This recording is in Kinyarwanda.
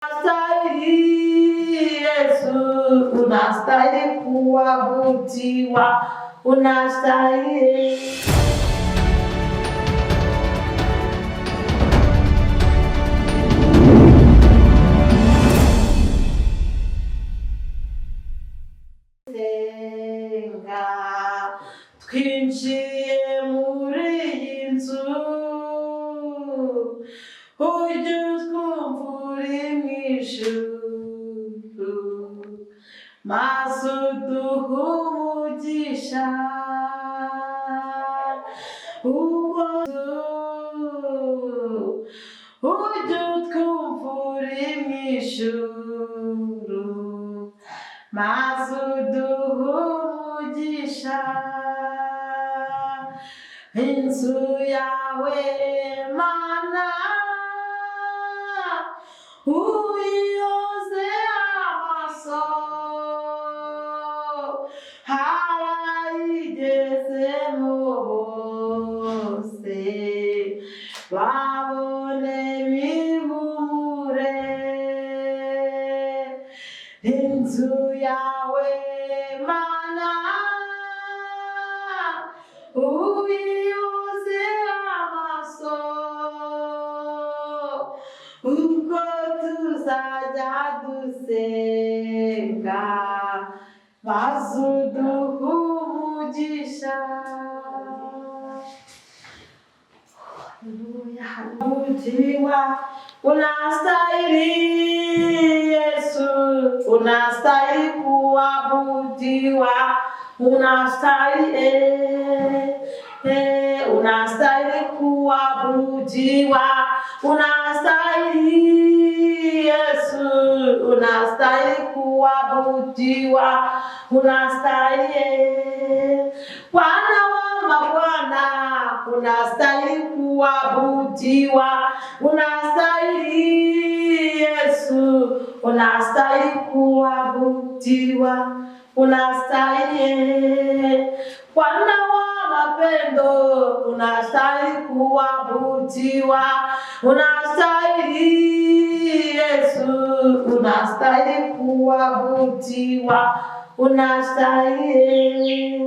Unastahili Yesu, unastahili kuabudiwa, unastahili. Twinjiye muri iyi nzu, ujye utwumva uri mu ijuru, maze uduhe umugisha, ujye utwumva uri mu ijuru, maze uduhe umugisha. Inzu yawe Mana uyoze amaso, abayigezemo bose babone ihumure. Inzu yawe Mana uyoze amaso, ubwo tuzajya dusenga, maze uduhe umugisha. Kuabudiwa, unastahili Yesu, unastahili kuabudiwa, unastahili unastahili kuabudiwa, unastahili Yesu, unastahili kuabudiwa, unastahili Bwana wa mabwana, unastahili kuabudiwa, unastahili Yesu, unastahili kuabudiwa, unastahili Bwana wa mapendo, unastahili kuabudiwa, unastahili Yesu, unastahili kuabudiwa, unastahili